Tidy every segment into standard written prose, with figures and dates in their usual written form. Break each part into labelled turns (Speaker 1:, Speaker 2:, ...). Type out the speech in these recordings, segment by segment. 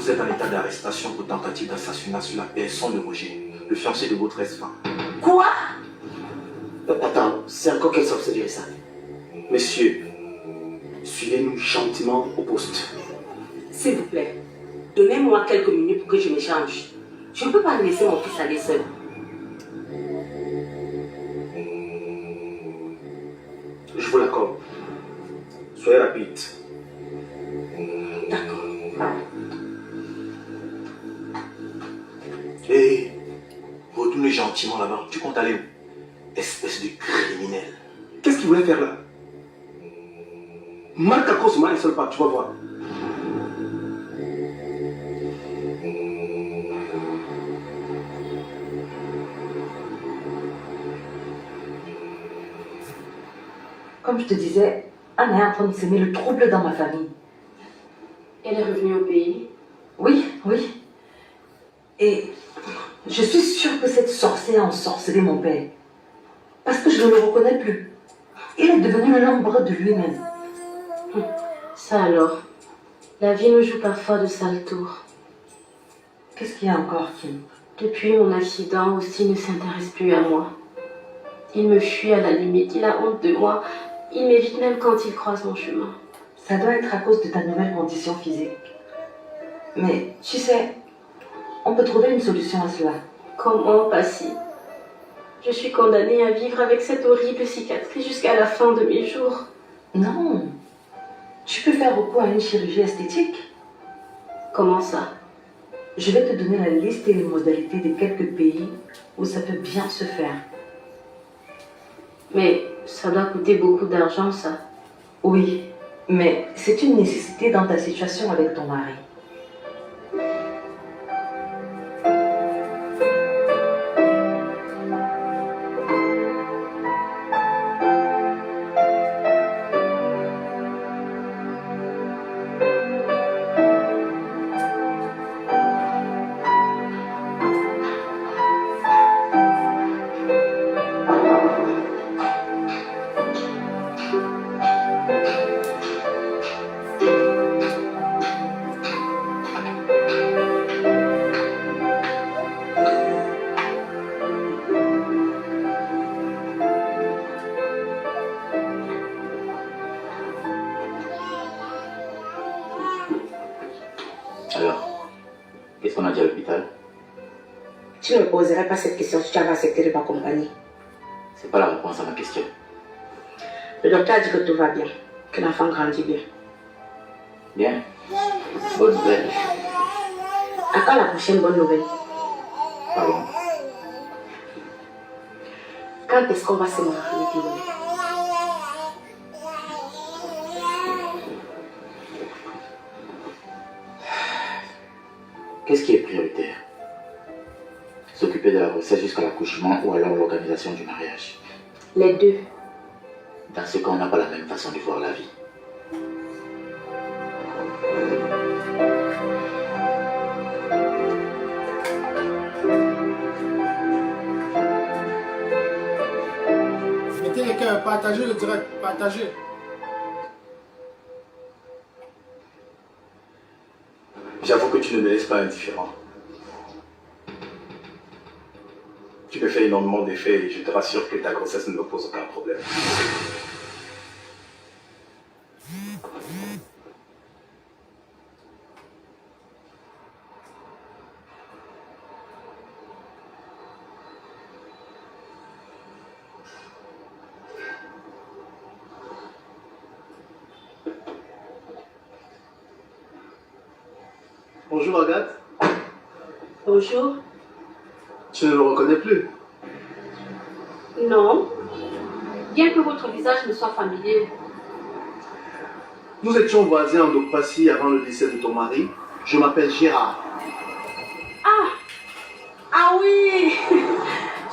Speaker 1: Vous êtes en état d'arrestation pour tentative d'assassinat sur la personne de Roger, le fiancé de votre ex-femme.
Speaker 2: Quoi?
Speaker 3: Attends, c'est encore quelle sorcellerie ça?
Speaker 1: Messieurs, suivez-nous gentiment au poste.
Speaker 2: S'il vous plaît, donnez-moi quelques minutes pour que je m'échange. Je ne peux pas laisser mon fils aller seul.
Speaker 1: Je vous l'accorde. Soyez rapide.
Speaker 2: D'accord.
Speaker 1: Et retournez gentiment là-bas. Tu comptes aller où? Espèce de criminel. Qu'est-ce qu'il voulait faire là? Marque à cause de moi, un seul pas, tu vas voir.
Speaker 4: Comme je te disais, Anne est en train de semer le trouble dans ma famille.
Speaker 5: Elle est revenue au pays?
Speaker 4: Oui, oui. Et je suis sûre que cette sorcière a ensorcelé mon père. Parce que je ne le reconnais plus. Il est devenu l'ombre de lui-même.
Speaker 5: Ça alors, la vie nous joue parfois de sales tours.
Speaker 4: Qu'est-ce qu'il y a encore, Kim?
Speaker 5: Depuis mon accident, aussi ne s'intéresse plus à moi. Il me fuit à la limite, il a honte de moi. Il m'évite même quand il croise mon chemin.
Speaker 4: Ça doit être à cause de ta nouvelle condition physique. Mais tu sais, on peut trouver une solution à cela.
Speaker 5: Comment, Passy? Je suis condamnée à vivre avec cette horrible cicatrice jusqu'à la fin de mes jours.
Speaker 4: Non. Tu peux faire recours à une chirurgie esthétique.
Speaker 5: Comment ça?
Speaker 4: Je vais te donner la liste et les modalités de quelques pays où ça peut bien se faire.
Speaker 5: Mais ça doit coûter beaucoup d'argent, ça.
Speaker 4: Oui, mais c'est une nécessité dans ta situation avec ton mari.
Speaker 3: Alors, qu'est-ce qu'on a dit à l'hôpital?
Speaker 2: Tu ne me poserais pas cette question si tu avais accepté de m'accompagner.
Speaker 3: C'est pas la réponse à ma question.
Speaker 2: Le docteur a dit que tout va bien, que l'enfant grandit bien.
Speaker 3: Bien. Bonne nouvelle.
Speaker 2: À quand la prochaine bonne nouvelle?
Speaker 3: Pardon.
Speaker 2: Quand est-ce qu'on va se marier, Dylan?
Speaker 3: Qu'est-ce qui est prioritaire? S'occuper de la grossesse jusqu'à l'accouchement ou alors l'organisation du mariage?
Speaker 2: Les deux.
Speaker 3: Dans ce cas, on n'a pas la même façon de voir la vie.
Speaker 6: Mettez les cœurs, partagez le direct, partagez.
Speaker 1: J'avoue que tu ne me laisses pas indifférent. Tu me fais énormément d'effets et je te rassure que ta grossesse ne me pose aucun problème.
Speaker 6: Bonjour Agathe.
Speaker 5: Bonjour.
Speaker 6: Tu ne me reconnais plus?
Speaker 5: Non. Bien que votre visage me soit familier.
Speaker 6: Nous étions voisins en Dokpassi avant le décès de ton mari. Je m'appelle Gérard.
Speaker 5: Ah oui.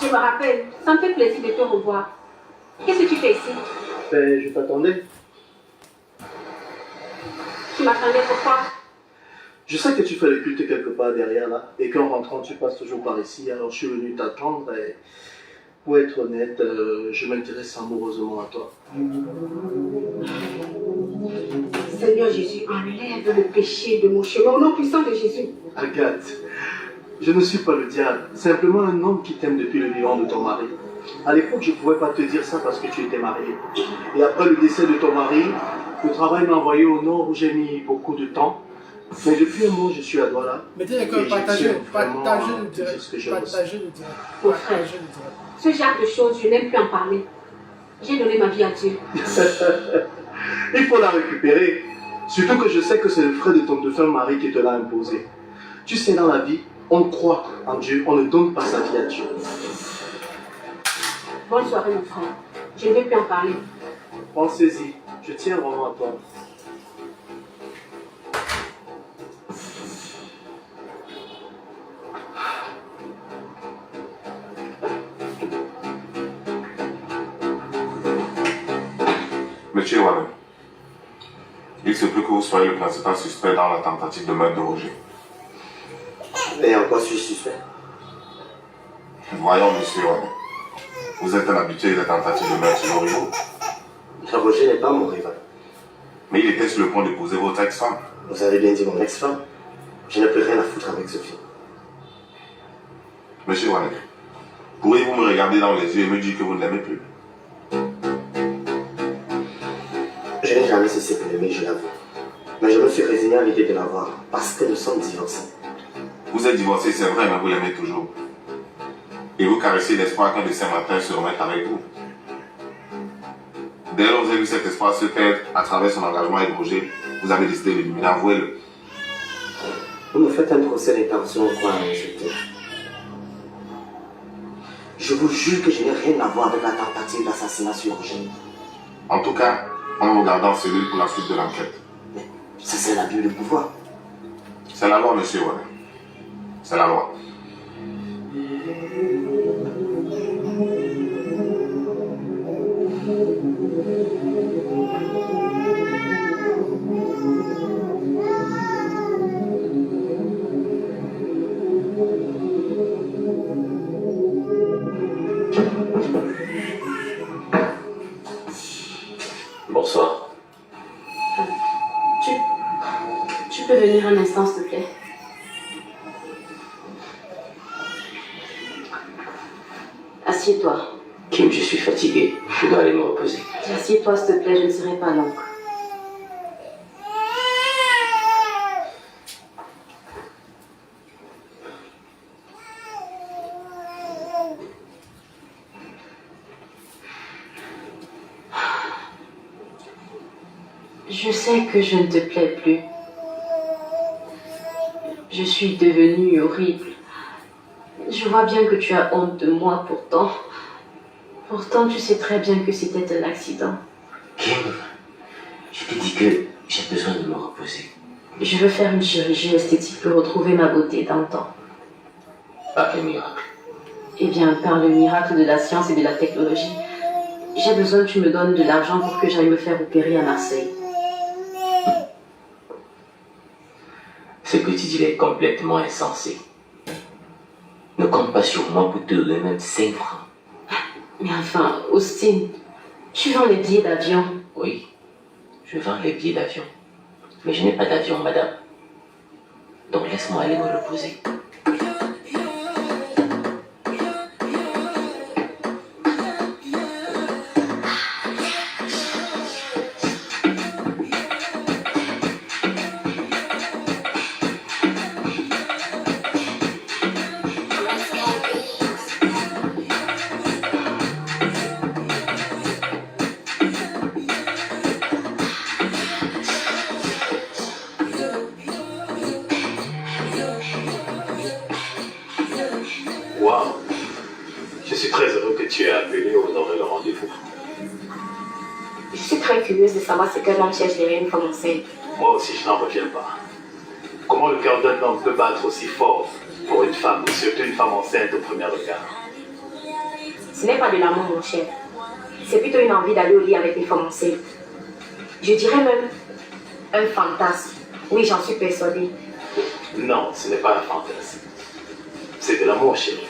Speaker 5: Je me rappelle. Ça me fait plaisir de te revoir. Qu'est-ce que tu fais ici?
Speaker 6: Ben, je t'attendais.
Speaker 5: Tu m'attendais pourquoi?
Speaker 6: Je sais que tu fais le culte quelque part derrière là, et qu'en rentrant tu passes toujours par ici, alors je suis venu t'attendre et Pour être honnête, je m'intéresse amoureusement à toi.
Speaker 2: Seigneur Jésus, enlève le péché de mon chemin au nom puissant de Jésus.
Speaker 6: Agathe, je ne suis pas le diable, simplement un homme qui t'aime depuis le vivant de ton mari. À l'époque, je ne pouvais pas te dire ça parce que tu étais marié. Et après le décès de ton mari, le travail m'a envoyé au nord où j'ai mis beaucoup de temps. Mais depuis un mois, je suis à Douala.
Speaker 7: Mettez les cœurs, partagez le direct. Partagez le direct.
Speaker 2: Mon frère, ce genre de choses, je n'aime plus en parler. J'ai donné ma vie à Dieu.
Speaker 6: Il faut la récupérer. Surtout que je sais que c'est le frère de ton défunt mari qui te l'a imposé. Tu sais, dans la vie, on croit en Dieu, on ne donne pas sa vie à Dieu.
Speaker 2: Bonne soirée, mon frère. Je ne vais plus en parler.
Speaker 6: Pensez-y, je tiens vraiment à toi.
Speaker 8: Monsieur Wane, il se peut que vous soyez le principal suspect dans la tentative de meurtre de Roger.
Speaker 1: Et en quoi suis-je suspect?
Speaker 8: Voyons, monsieur Wane, vous êtes un habitué des tentatives de meurtre sur vos rivaux.
Speaker 1: Roger n'est pas mon rival.
Speaker 8: Mais il était sur le point d'épouser votre ex-femme.
Speaker 1: Vous avez bien dit mon ex-femme. Je n'ai plus rien à foutre avec Sophie.
Speaker 8: Monsieur Wane, pourriez-vous me regarder dans les yeux et me dire que vous ne l'aimez plus?
Speaker 1: Je n'ai jamais cessé de l'aimer, je l'avoue. Mais je me suis résigné à l'idée de l'avoir parce que nous sommes divorcés.
Speaker 8: Vous êtes divorcé, c'est vrai, mais vous l'aimez toujours. Et vous caressez l'espoir qu'un de ces matins se remette avec vous. Dès lors que vous avez vu cet espoir se perdre à travers son engagement avec Roger, vous avez décidé de l'éliminer, avouez-le.
Speaker 1: Vous me faites un procès d'intention quoi à m'insulter. Je vous jure que je n'ai rien à voir avec la tentative d'assassinat sur Roger.
Speaker 8: En tout cas, on me garde en cellule pour la suite de l'enquête.
Speaker 1: Mais ça c'est l'abus de pouvoir.
Speaker 8: C'est la loi, monsieur Wane. C'est la loi.
Speaker 1: Bonsoir.
Speaker 5: Tu peux venir un instant, s'il te plaît? Assieds-toi.
Speaker 1: Kim, je suis fatigué. Je dois aller me reposer.
Speaker 5: Assieds-toi, s'il te plaît, je ne serai pas longue. Je sais que je ne te plais plus. Je suis devenue horrible. Je vois bien que tu as honte de moi pourtant. Pourtant, tu sais très bien que c'était un accident.
Speaker 1: Kim, je t'ai dit que j'ai besoin de me reposer.
Speaker 5: Je veux faire une chirurgie esthétique pour retrouver ma beauté d'antan.
Speaker 1: Pas un miracle.
Speaker 5: Eh bien, par le miracle de la science et de la technologie, j'ai besoin que tu me donnes de l'argent pour que j'aille me faire opérer à Marseille.
Speaker 1: Ce que tu dis est complètement insensé. Ne compte pas sur moi pour te donner même 5 francs.
Speaker 5: Mais enfin, Austin, tu vends les billets d'avion.
Speaker 1: Oui, je vends les billets d'avion. Mais je n'ai pas d'avion, madame. Donc laisse-moi aller me reposer. Waouh, je suis très heureux que tu aies appelé honorer le rendez-vous.
Speaker 5: Je suis très curieuse de savoir ce qu'un homme cherche derrière une femme enceinte.
Speaker 1: Moi aussi, je n'en reviens pas. Comment le cœur d'un homme peut battre aussi fort pour une femme, et surtout une femme enceinte au premier regard?
Speaker 5: Ce n'est pas de l'amour, mon cher. C'est plutôt une envie d'aller au lit avec une femme enceinte. Je dirais même un fantasme. Oui, j'en suis persuadée.
Speaker 1: Non, ce n'est pas un fantasme. C'est de l'amour, chérie.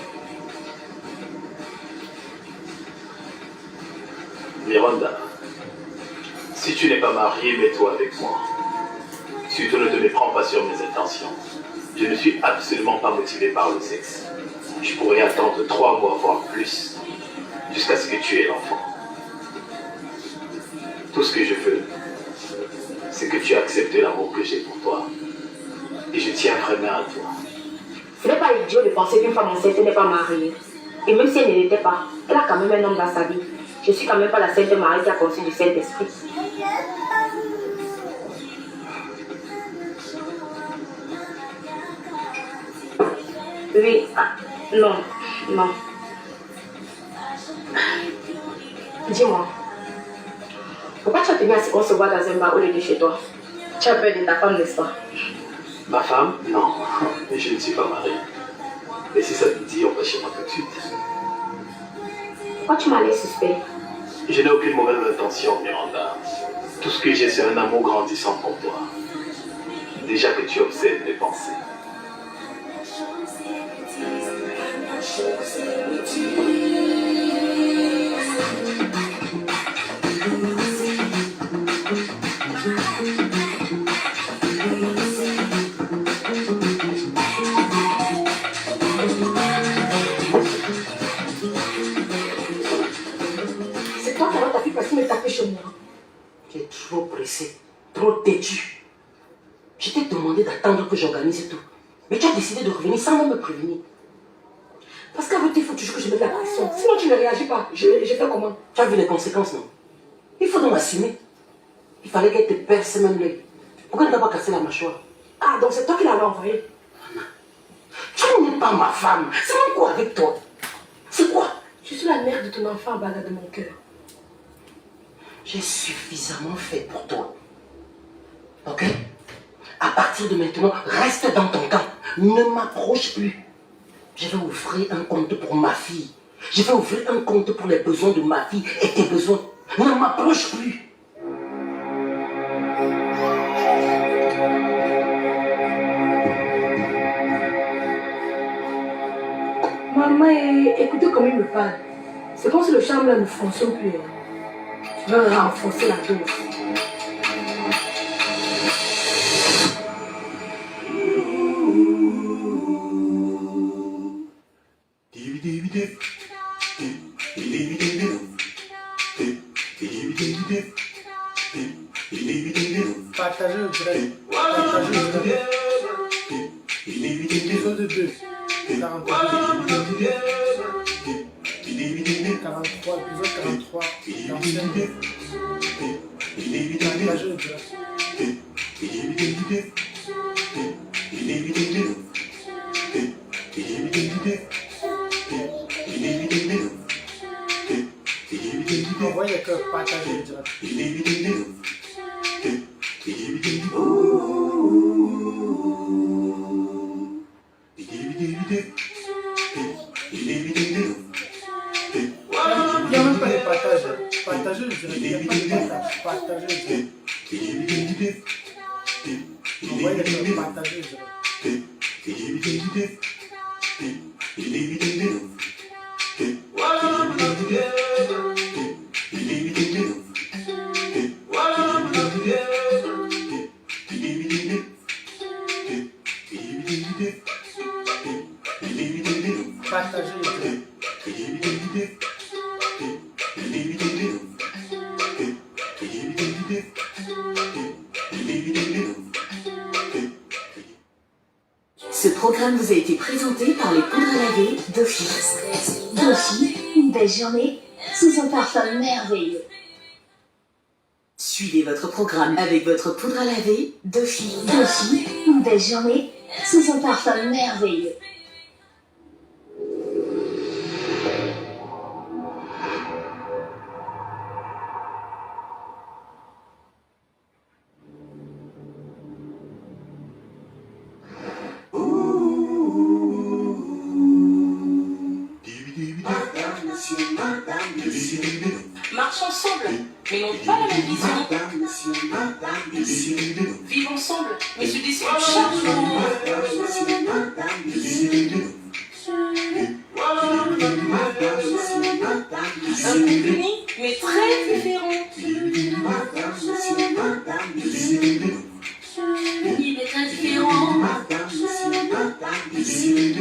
Speaker 6: Miranda, si tu n'es pas marié, mets-toi avec moi. Surtout ne te méprends pas sur mes intentions. Je ne suis absolument pas motivé par le sexe. Je pourrais attendre 3 mois, voire plus, jusqu'à ce que tu aies l'enfant. Tout ce que je veux, c'est que tu acceptes l'amour que j'ai pour toi. Et je tiens vraiment à toi.
Speaker 5: Ce n'est pas idiot de penser qu'une femme enceinte n'est pas mariée. Et même si elle ne l'était pas, elle a quand même un homme dans sa vie. Je suis quand même pas la Sainte Marie qui a conçu du Saint-Esprit. Oui, non. Dis-moi, pourquoi tu as tenu à ce qu'on se voit dans un bar au lieu de chez toi? Tu as peur de ta femme, n'est-ce pas?
Speaker 6: Ma femme? Non, mais je ne suis pas marié. Mais si ça te dit, on va chez moi tout de suite.
Speaker 5: Pourquoi tu m'as l'air suspect?
Speaker 6: Je n'ai aucune mauvaise intention, Miranda. Tout ce que j'ai, c'est un amour grandissant pour toi. Déjà que tu observes mes pensées.
Speaker 2: C'est toi qui as ta fille parce qu'il me tapait chez moi. Tu es trop pressé, trop têtu. Je t'ai demandé d'attendre que j'organise tout. Mais tu as décidé de revenir sans même me prévenir. Parce qu'avec toi, il faut toujours que je mette la pression. Sinon, tu ne réagis pas. Je fais comment? Tu as vu les conséquences, non? Il faut donc assumer. Il fallait qu'elle te perce même l'œil. Pourquoi tu n'as pas cassé la mâchoire? Ah, donc c'est toi qui l'avais envoyé. Tu n'es pas ma femme. C'est même quoi avec toi? C'est quoi? Je suis la mère de ton enfant, Bala de mon cœur. J'ai suffisamment fait pour toi. Ok? À partir de maintenant, reste dans ton camp. Ne m'approche plus. Je vais ouvrir un compte pour ma fille. Je vais ouvrir un compte pour les besoins de ma fille et tes besoins. Ne m'approche plus. Maman, écoutez comment il me parle. C'est comme si le charme là ne fonctionne plus. Je vais renforcer la dose.
Speaker 7: Partagez le direct. Partagez le direct. Épisode 2. 43. 43, épisode 43. L'ancienne. Partagez le direct. Envoyez que partager le direct. Il n'y a même pas de partage. Partagez le direct. Il n'y a pas de partage. Partagez le direct. Envoyez que partager le direct. Partagez le direct.
Speaker 9: Ce programme vous a été présenté par les poudres à laver Dofi. Dofi, une belle journée sous un parfum merveilleux. Suivez votre programme avec votre poudre à laver Dofi. Dofi, une belle journée sous un parfum merveilleux.
Speaker 2: Marche ensemble, mais n'ont pas la même vision. Vivent ensemble, mais se disputent chaque jour. Un couple uni, mais très
Speaker 9: madame, monsieur, madame, monsieur.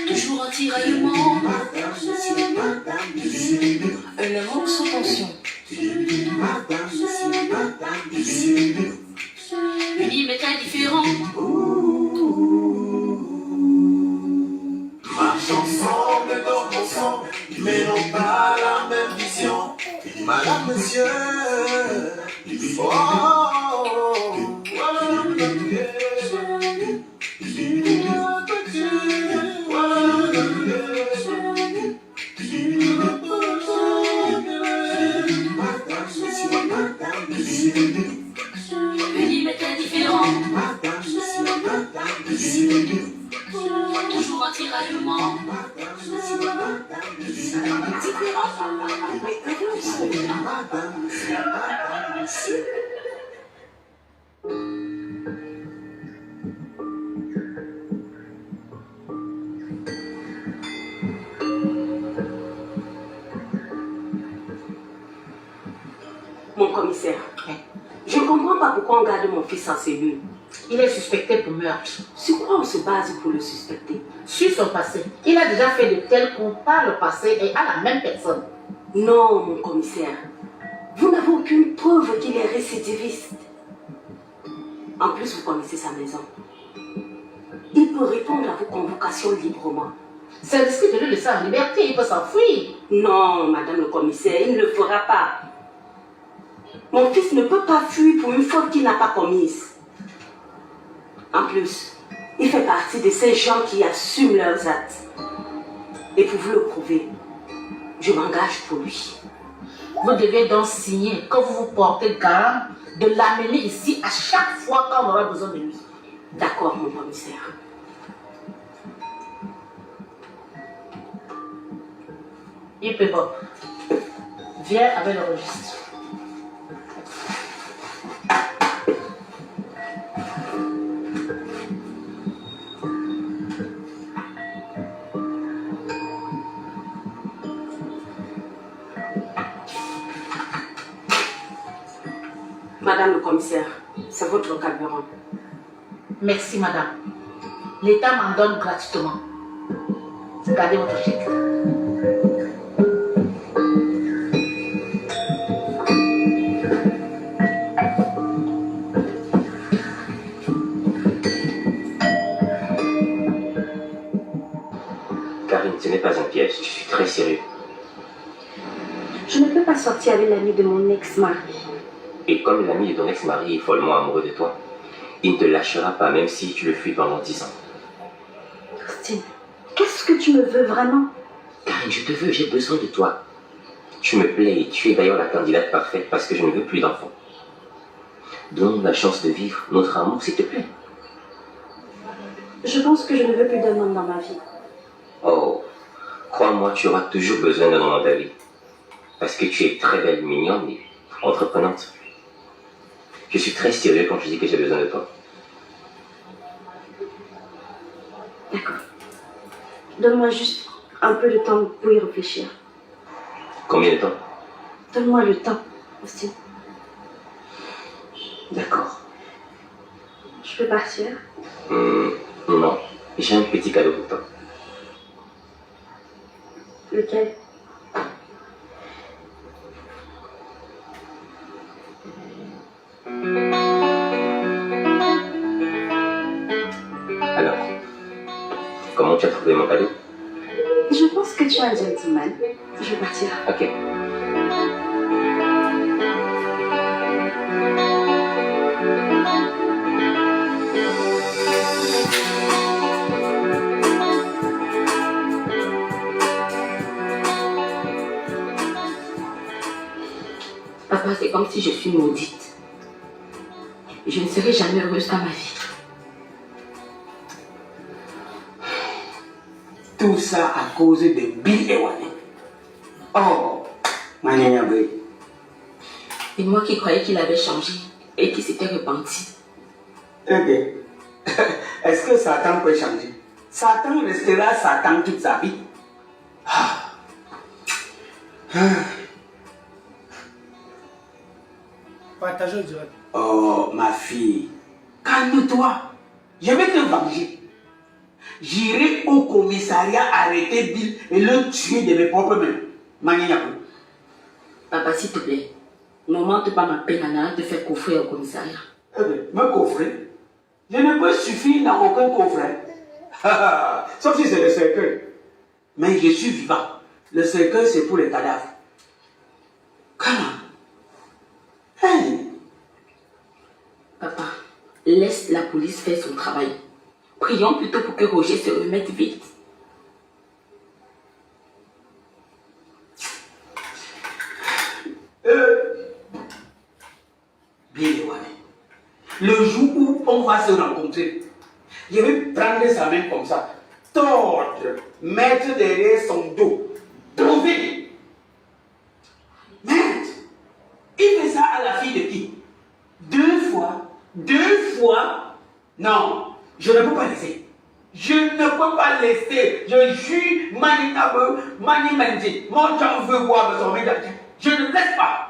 Speaker 9: Toujours en tiraillement, madame, monsieur, madame, monsieur. Un amour sans tension. Madame, monsieur, madame, monsieur. Lui mais très différent.
Speaker 10: Marche ensemble, donc ensemble, mais non pas la même vision. Madame, monsieur. Oh,
Speaker 9: Lui mais très différent. Madame, monsieur, madame, monsieur. Toujours en tiraillement. Madame, monsieur, madame, monsieur. Différent. Mais madame, monsieur, madame, monsieur.
Speaker 2: Mon commissaire, je ne comprends pas pourquoi on garde mon fils en cellule.
Speaker 11: Il est suspecté pour meurtre.
Speaker 2: Sur quoi on se base pour le suspecter?
Speaker 11: Sur son passé. Il a déjà fait de tels coups par le passé et à la même personne.
Speaker 2: Non, mon commissaire. Vous n'avez aucune preuve qu'il est récidiviste. En plus, vous connaissez sa maison. Il peut répondre à vos convocations librement.
Speaker 11: C'est risqué de le laisser en liberté, il peut s'enfuir.
Speaker 2: Non, madame le commissaire, il ne le fera pas. Mon fils ne peut pas fuir pour une faute qu'il n'a pas commise. En plus, il fait partie de ces gens qui assument leurs actes. Et pour vous le prouver, je m'engage pour lui.
Speaker 11: Vous devez donc signer que vous vous portez garant de l'amener ici à chaque fois qu'on aura besoin de lui.
Speaker 2: D'accord, mon commissaire.
Speaker 11: Il peut bon. Viens avec le registre.
Speaker 2: Madame le commissaire, c'est votre carburant.
Speaker 11: Merci, madame. L'État m'en donne gratuitement. Gardez votre chèque.
Speaker 1: Karine, ce n'est pas un piège, je suis très sérieux.
Speaker 5: Je ne peux pas sortir avec l'ami de mon ex-mari.
Speaker 1: Et comme l'ami de ton ex-mari est follement amoureux de toi, il ne te lâchera pas même si tu le fuis pendant 10 ans.
Speaker 5: Christine, qu'est-ce que tu me veux vraiment?
Speaker 1: Karine, je te veux, j'ai besoin de toi. Tu me plais et tu es d'ailleurs la candidate parfaite parce que je ne veux plus d'enfants. Donne-nous la chance de vivre notre amour, s'il te plaît.
Speaker 5: Je pense que je ne veux plus d'un homme dans ma vie.
Speaker 1: Oh, crois-moi, tu auras toujours besoin d'un homme dans ta vie. Parce que tu es très belle, mignonne et entreprenante. Je suis très sérieux quand je dis que j'ai besoin de toi.
Speaker 5: D'accord. Donne-moi juste un peu de temps pour y réfléchir.
Speaker 1: Combien de temps?
Speaker 5: Donne-moi le temps, Austin.
Speaker 1: D'accord.
Speaker 5: Je peux partir?
Speaker 1: Non, j'ai un petit cadeau pour toi.
Speaker 5: Lequel?
Speaker 1: Alors, comment tu as trouvé mon cadeau?
Speaker 5: Je pense que tu es un gentleman. Je vais partir.
Speaker 1: Ok.
Speaker 2: Papa, c'est comme si je suis maudite. Je ne serai jamais heureuse dans ma vie.
Speaker 12: Tout ça à cause de Bill Ewane. Oh, Manianyabé.
Speaker 2: Et moi qui croyais qu'il avait changé et qu'il s'était repenti.
Speaker 12: Ok. Est-ce que Satan peut changer? Satan restera Satan toute sa vie.
Speaker 7: Partagez le direct.
Speaker 12: Oh, ma fille, calme-toi. Je vais te venger. J'irai au commissariat arrêter Bill et le tuer de mes propres mains. Maniapo.
Speaker 11: Papa, s'il te plaît, n'augmente pas ma peine en allant te faire coffrer au commissariat.
Speaker 12: Eh bien, me coffrer? Je ne peux suffire dans aucun coffret. Sauf si c'est le cercueil. Mais je suis vivant. Le cercueil, c'est pour les cadavres. Comment? Hey.
Speaker 11: Papa, laisse la police faire son travail. Prions plutôt pour que Roger se remette vite.
Speaker 12: Bien éloigné. Le jour où on va se rencontrer, je vais prendre sa main comme ça, tordre, mettre derrière son dos, trouver. Merde! Il fait ça à la fille de qui? 2 fois? 2 fois? Non, je ne peux pas laisser. Je ne peux pas laisser. Je suis manitable, manimendi. Mon Dieu veut voir me sauver d'argent. Je ne laisse pas.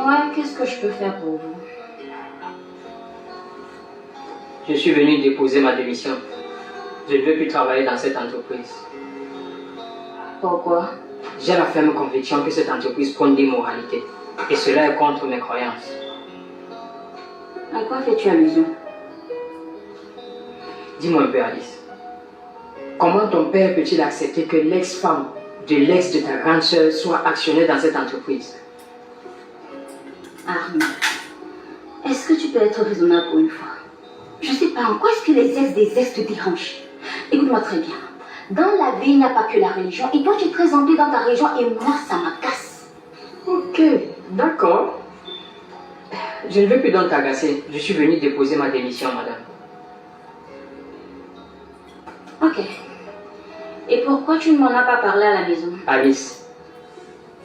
Speaker 5: Ouais, qu'est-ce que je peux faire pour vous?
Speaker 13: Je suis venu déposer ma démission. Je ne veux plus travailler dans cette entreprise.
Speaker 5: Pourquoi?
Speaker 13: J'ai la ferme conviction que cette entreprise prône l'immoralité. Et cela est contre mes croyances.
Speaker 5: À quoi fais-tu allusion?
Speaker 13: Dis-moi un peu, Alice. Comment ton père peut-il accepter que l'ex-femme de l'ex de ta grande sœur soit actionnaire dans cette entreprise?
Speaker 5: Arnaud, est-ce que tu peux être raisonnable pour une fois? Je sais pas, en quoi est-ce que les ex des ex te dérangent? Écoute-moi très bien. Dans la vie, il n'y a pas que la religion. Et toi, tu es très ancré dans ta religion et moi, ça m'agace.
Speaker 13: Ok, d'accord. Je ne veux plus donc t'agacer. Je suis venu déposer ma démission, madame.
Speaker 5: Ok. Et pourquoi tu ne m'en as pas parlé à la maison?
Speaker 13: Alice,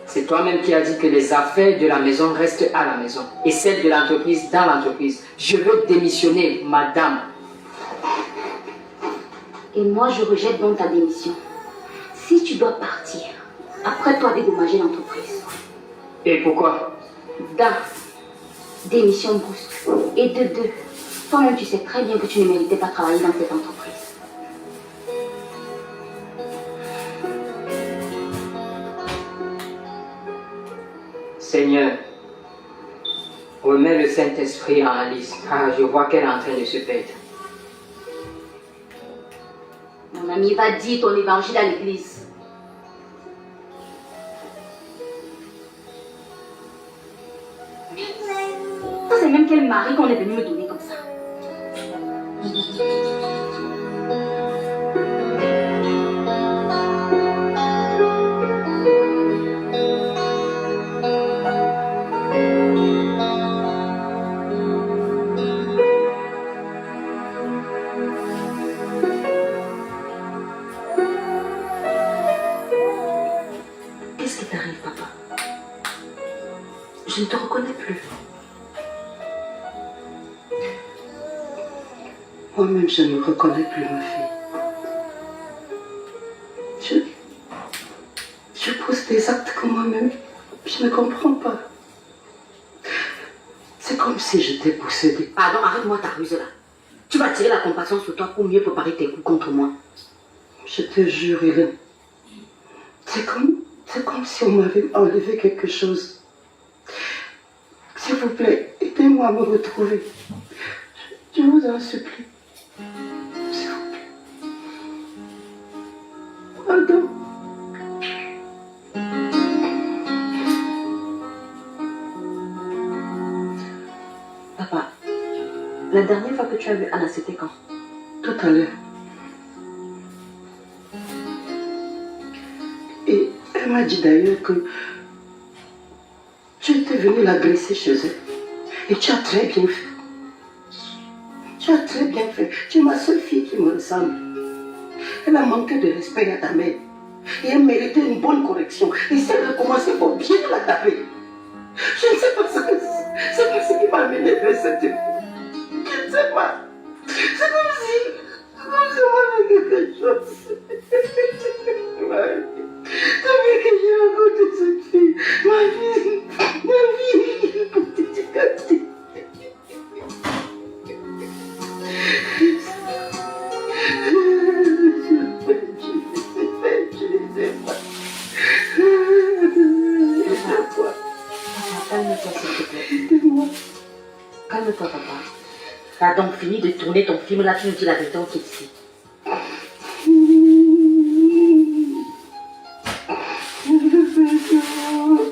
Speaker 13: c'est toi-même qui as dit que les affaires de la maison restent à la maison et celles de l'entreprise dans l'entreprise. Je veux démissionner, madame.
Speaker 5: Et moi, je rejette donc ta démission. Si tu dois partir, après toi dédommager l'entreprise.
Speaker 13: Et pourquoi?
Speaker 5: D'un, démission brusque. Et de deux, toi-même tu sais très bien que tu ne méritais pas travailler dans cette entreprise.
Speaker 13: Seigneur, remets le Saint-Esprit en Alice, car je vois qu'elle est en train de se perdre.
Speaker 5: Mon ami, va dire ton évangile à l'église. Ça, c'est même quel mari qu'on est venu me donner comme ça.
Speaker 2: Qu'est-ce qui t'arrive, papa? Je ne te reconnais plus. Moi-même, je ne me reconnais plus, ma fille. Je pose des actes que moi-même, je ne comprends pas. C'est comme si j'étais possédée.
Speaker 4: Pardon, arrête-moi ta ruse là. Tu vas tirer la compassion sur toi pour mieux préparer tes coups contre moi.
Speaker 2: Je te jure, Hélène. C'est comme si on m'avait enlevé quelque chose. S'il vous plaît, aidez-moi à me retrouver. Je vous en supplie. S'il vous plaît. Pardon.
Speaker 4: Papa, la dernière fois que tu as vu Anna, c'était quand?
Speaker 2: Tout à l'heure. Et elle m'a dit d'ailleurs que tu étais venu l'agresser chez elle. Et tu as très bien fait. Tu as très bien fait. Tu es ma seule fille qui me ressemble. Elle a manqué de respect à ta mère. Et elle méritait une bonne correction. Et si elle recommençait, il faut bien la taper. Je ne sais pas ce que c'est. C'est pas ce qui m'a amené vers cette vie. Je ne sais pas. C'est comme si on avait quelque chose. Depuis que j'ai rencontré cette fille, ma vie est petite gâtée.
Speaker 4: Calme-toi, s'il te plaît. Calme-toi, papa. T'as donc fini de tourner ton film là, tu nous dis la vérité, on quitte ici.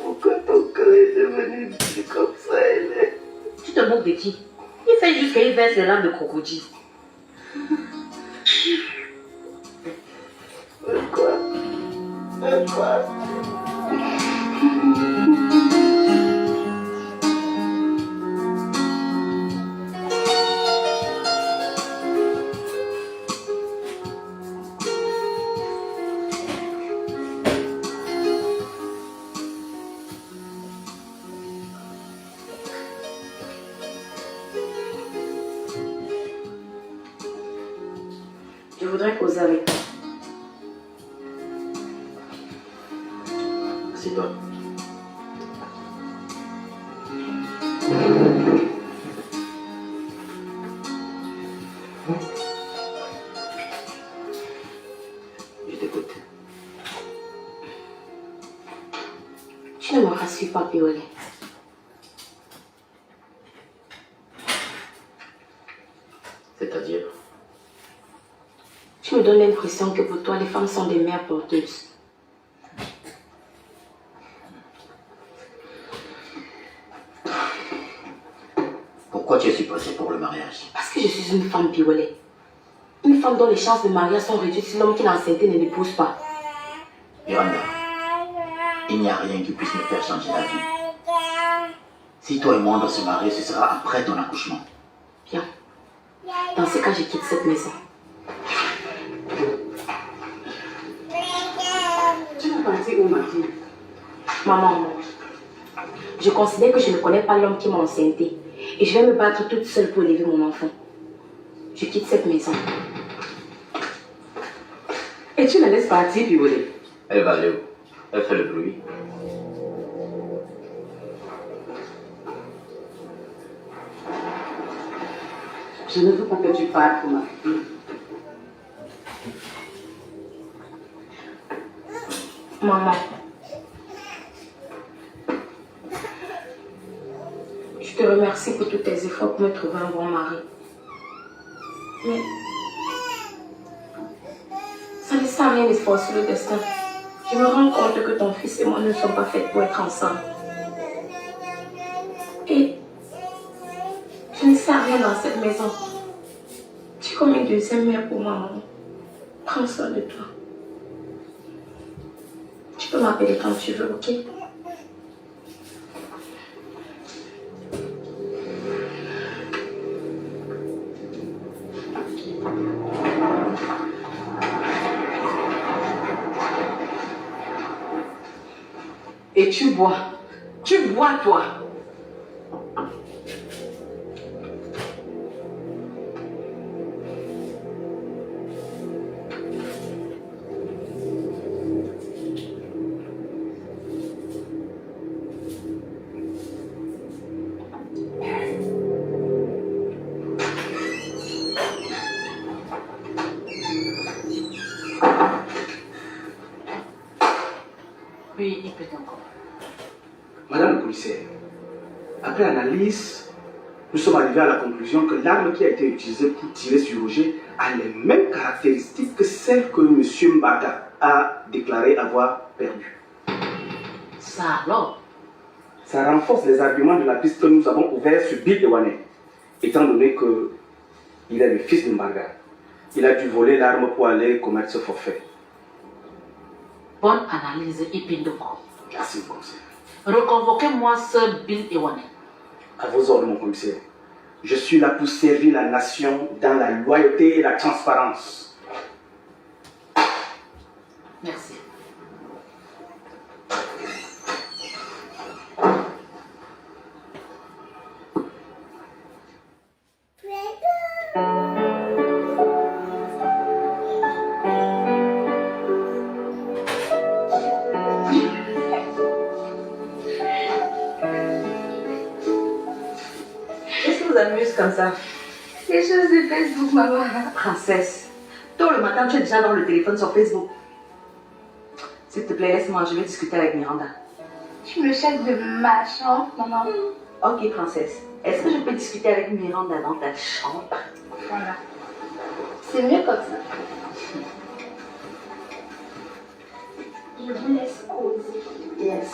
Speaker 2: Pourquoi ton cœur est devenu comme ça, Hélène?
Speaker 4: Tu te moques de qui? Il fait juste qu'il verse les larmes de crocodile.
Speaker 2: Pourquoi?
Speaker 4: Je voudrais causer avec toi.
Speaker 3: C'est toi. Je t'écoute.
Speaker 4: Tu ne me rassures pas, Piolet.
Speaker 3: C'est-à-dire?
Speaker 4: Tu me donnes l'impression que pour toi, les femmes sont des mères porteuses.
Speaker 3: Pourquoi tu es si pressé pour le mariage?
Speaker 4: Parce que je suis une femme, Piolet. Une femme dont les chances de mariage sont réduites si l'homme qui l'a enceinté ne l'épouse pas.
Speaker 3: Miranda, il n'y a rien qui puisse me faire changer d'avis. Si toi et moi on doit se marier, ce sera après ton accouchement.
Speaker 4: Bien. Dans ce cas, je quitte cette maison.
Speaker 2: Tu vas partir où, Martine?
Speaker 4: Maman, je considère que je ne connais pas l'homme qui m'a enceinté. Et je vais me battre toute seule pour élever mon enfant. Je quitte cette maison.
Speaker 2: Et tu la laisses partir, Piolet?
Speaker 3: Elle va aller où? Elle fait le bruit.
Speaker 2: Je ne veux pas que tu parles pour ma fille.
Speaker 4: Maman, je te remercie pour tous tes efforts pour me trouver un bon mari. Mais ça ne sert à rien d'esforcer le destin. Je me rends compte que ton fils et moi ne sommes pas faits pour être ensemble. Et je ne sers à rien dans cette maison. Tu es comme une deuxième mère pour moi, maman. Prends soin de toi. Tu peux m'appeler quand tu veux, ok?
Speaker 2: Et tu bois. Tu bois, toi.
Speaker 11: Oui, il peut encore.
Speaker 6: Madame le commissaire, après analyse, nous sommes arrivés à la conclusion que l'arme qui a été utilisée pour tirer sur Roger a les mêmes caractéristiques que celles que M. Mbaga a déclaré avoir perdues.
Speaker 11: Ça alors?
Speaker 6: Ça renforce les arguments de la piste que nous avons ouverte sur Bill Ewane, étant donné qu'il est le fils de Mbaga. Il a dû voler l'arme pour aller commettre ce forfait.
Speaker 11: Bonne analyse, Ipindoko.
Speaker 6: Merci, mon commissaire.
Speaker 11: Reconvoquez-moi ce Bill Ewane.
Speaker 6: À vos ordres, mon commissaire. Je suis là pour servir la nation dans la loyauté et la transparence.
Speaker 11: Merci.
Speaker 4: vous amuse comme ça?
Speaker 5: Les choses de Facebook, maman.
Speaker 4: Princesse, tôt le matin, tu es déjà dans le téléphone sur Facebook. S'il te plaît, laisse-moi, je vais discuter avec Miranda.
Speaker 5: Tu me chèques de ma chambre, maman.
Speaker 4: Ok, princesse. Est-ce que je peux discuter avec Miranda dans ta chambre?
Speaker 5: Voilà. C'est mieux comme ça. Je vous laisse causer.
Speaker 4: Yes.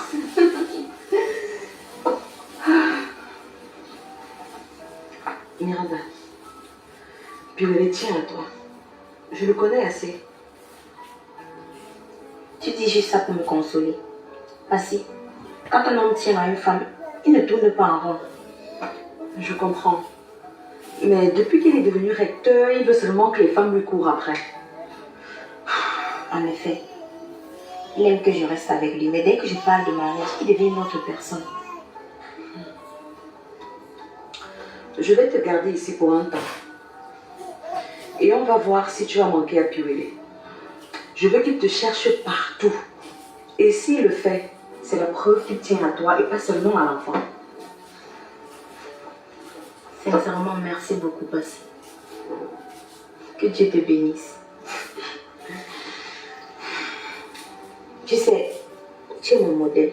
Speaker 4: Miranda, Piollet tient à toi. Je le connais assez.
Speaker 5: Tu dis juste ça pour me consoler. Passy, quand un homme tient à une femme, il ne tourne pas en rond.
Speaker 4: Je comprends. Mais depuis qu'il est devenu recteur, il veut seulement que les femmes lui courent après.
Speaker 5: En effet, il aime que je reste avec lui, mais dès que je parle de mariage, il devient une autre personne.
Speaker 4: Je vais te garder ici pour un temps. Et on va voir si tu vas manquer à Piollet. Je veux qu'il te cherche partout. Et s'il le fait, c'est la preuve qu'il tient à toi et pas seulement à l'enfant.
Speaker 5: Sincèrement, merci beaucoup, Passy. Que Dieu te bénisse. Tu sais, tu es mon modèle.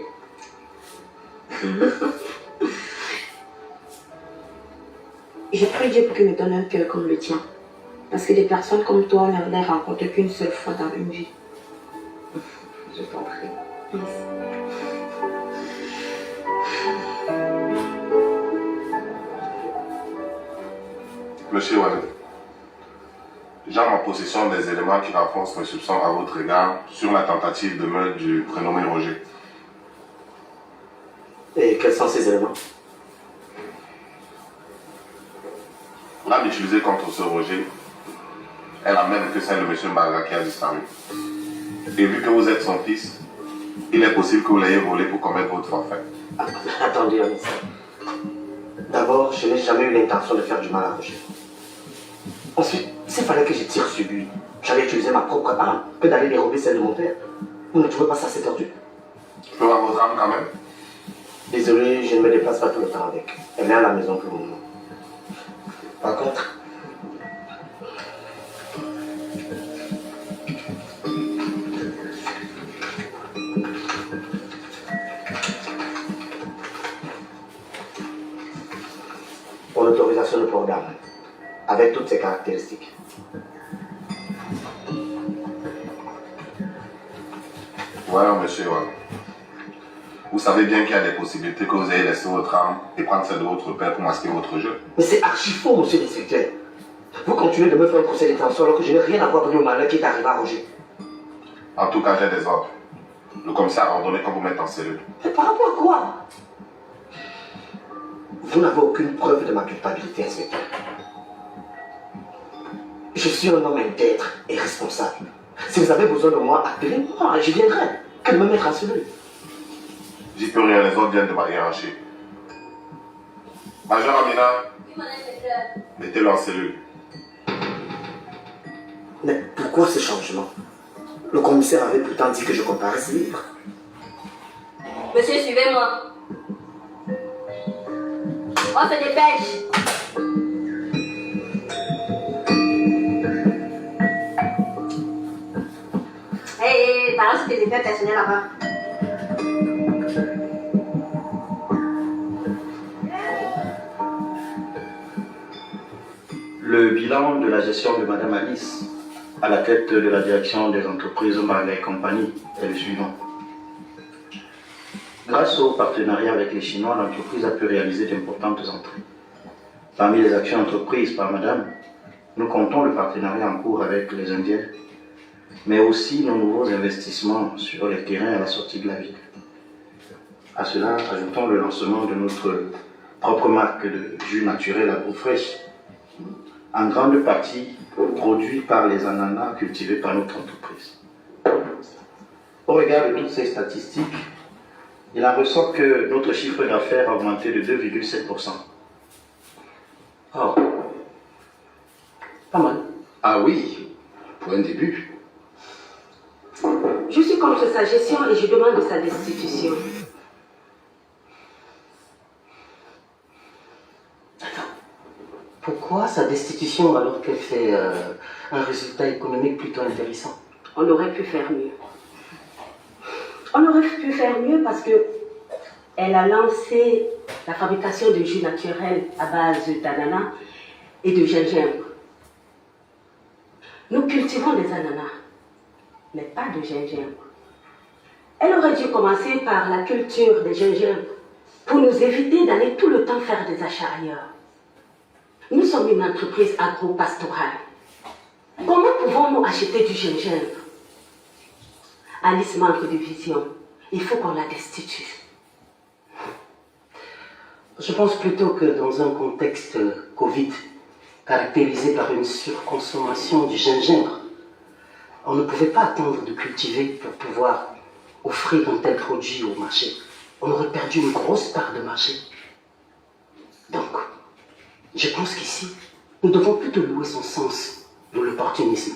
Speaker 5: Je prie Dieu pour qu'il me donne un cœur comme le tien. Parce que des personnes comme toi, on ne les rencontre qu'une seule fois dans une vie. Je t'en prie. Merci.
Speaker 8: Monsieur Wallet, j'ai en possession des éléments qui renforcent mes soupçons à votre égard sur la tentative de meurtre du prénommé Roger.
Speaker 6: Et quels sont ces éléments?
Speaker 8: L'arme utilisée contre ce Roger est la même que celle de M. Mbaga qui a disparu. Et vu que vous êtes son fils, il est possible que vous l'ayez volé pour commettre votre forfait.
Speaker 2: Attendez, Anissa. D'abord, je n'ai jamais eu l'intention de faire du mal à Roger. Ensuite, s'il fallait que je tire sur lui, j'allais utiliser ma propre arme que d'aller dérober celle de mon père. Vous ne trouvez pas ça assez tordu?
Speaker 8: Je peux avoir votre arme quand même?
Speaker 2: Désolé, je ne me déplace pas tout le temps avec. Elle est à la maison pour le moment. Par contre, pour l'autorisation de port d'armes, avec toutes ses caractéristiques.
Speaker 8: Voilà, monsieur. Vous savez bien qu'il y a des possibilités que vous ayez laissé votre arme et prendre celle de votre père pour masquer votre jeu.
Speaker 2: Mais c'est archi faux, monsieur l'inspecteur. Vous continuez de me faire un procès d'intention alors que je n'ai rien à voir avec le malheur qui est arrivé à Roger.
Speaker 8: En tout cas, j'ai des ordres. Le commissaire a ordonné qu'on vous mette en cellule.
Speaker 2: Mais par rapport à quoi? Vous n'avez aucune preuve de ma culpabilité, inspecteur. Je suis un homme intègre et responsable. Si vous avez besoin de moi, appelez-moi, je viendrai. Que de me mettre en cellule.
Speaker 8: J'y peux rien, les ordres viennent de ma hiérarchie. Major Amina, mettez-le en cellule.
Speaker 2: Mais pourquoi ce changement? Le commissaire avait pourtant dit que je comparaisse libre.
Speaker 5: Monsieur, suivez-moi. On se dépêche. Hé, balance tes effets personnels là-bas.
Speaker 14: Le bilan de la gestion de Madame Alice à la tête de la direction des entreprises Mbaga et compagnie est le suivant. Grâce au partenariat avec les Chinois, l'entreprise a pu réaliser d'importantes entrées. Parmi les actions entreprises par Madame, nous comptons le partenariat en cours avec les Indiens, mais aussi nos nouveaux investissements sur les terrains à la sortie de la ville. À cela, ajoutons le lancement de notre propre marque de jus naturel AgroFresh, en grande partie produit par les ananas cultivés par notre entreprise. Au regard de toutes ces statistiques, il en ressort que notre chiffre d'affaires a augmenté de 2,7%.
Speaker 2: Oh, pas mal.
Speaker 3: Ah oui, pour un début.
Speaker 4: Je suis contre sa gestion et je demande sa destitution.
Speaker 2: Pourquoi sa destitution alors qu'elle fait un résultat économique plutôt intéressant?
Speaker 5: On aurait pu faire mieux. On aurait pu faire mieux parce que elle a lancé la fabrication de jus naturels à base d'ananas et de gingembre. Nous cultivons des ananas, mais pas de gingembre. Elle aurait dû commencer par la culture des gingembre pour nous éviter d'aller tout le temps faire des achats ailleurs. Nous sommes une entreprise agro-pastorale. Comment pouvons-nous acheter du gingembre? Alice manque de vision. Il faut qu'on la destitue.
Speaker 2: Je pense plutôt que dans un contexte Covid, caractérisé par une surconsommation du gingembre, on ne pouvait pas attendre de cultiver pour pouvoir offrir un tel produit au marché. On aurait perdu une grosse part de marché. Donc, je pense qu'ici, nous devons plutôt louer son sens de l'opportunisme.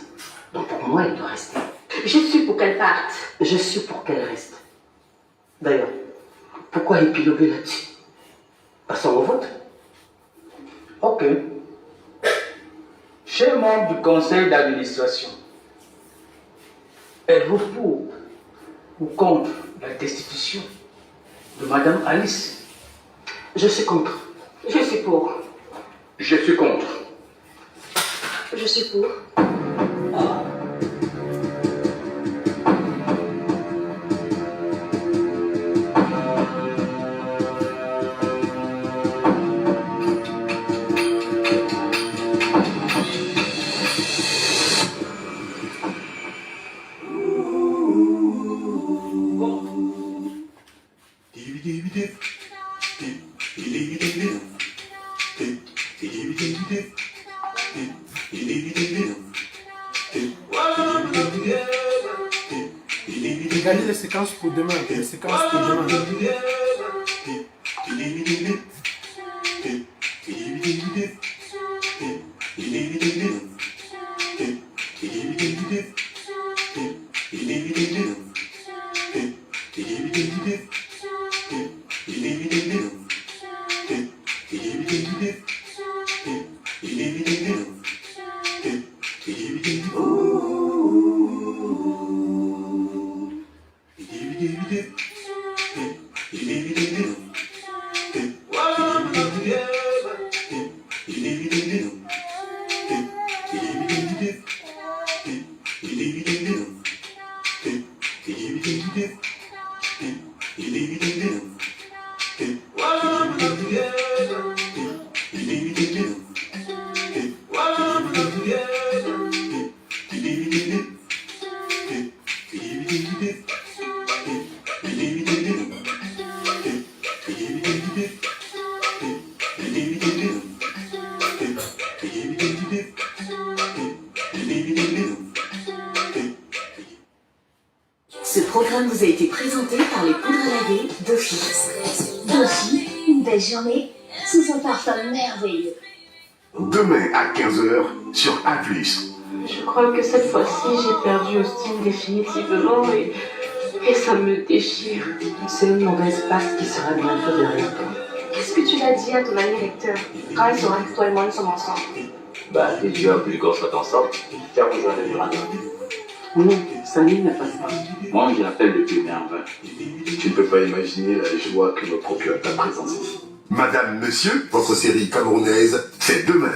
Speaker 2: Donc pour moi, elle doit rester.
Speaker 5: Je suis pour qu'elle parte.
Speaker 2: Je suis pour qu'elle reste. D'ailleurs, pourquoi épiloguer là-dessus? Passons au vote.
Speaker 12: Ok. Chers membres du conseil d'administration, êtes-vous pour ou contre la destitution de Madame Alice?
Speaker 2: Je suis contre.
Speaker 5: Je suis pour.
Speaker 15: Je suis contre.
Speaker 5: Je suis pour.
Speaker 7: Regardez les séquences pour demain. Les séquences pour demain.
Speaker 9: Ce programme vous a été présenté par les poudres à laver d'Office. Dofi, une belle journée sous un parfum merveilleux.
Speaker 16: Demain à 15h sur A+.
Speaker 17: Je crois que cette fois-ci, j'ai perdu Austin définitivement et ça me déchire.
Speaker 2: C'est une mauvaise passe qui sera bientôt derrière toi.
Speaker 17: Qu'est-ce que tu l'as dit à ton ami recteur quand il saura que toi et moi nous sommes ensemble?
Speaker 1: Bah, t'es déjà plus qu'on soit ensemble. Tiens, rejoindre Miranda.
Speaker 2: Non, Saline n'a pas ça.
Speaker 15: Moi, je l'appelle depuis merveille. Tu ne peux pas imaginer la joie que me procure ta présence ici.
Speaker 16: Madame, monsieur, votre série camerounaise, c'est demain.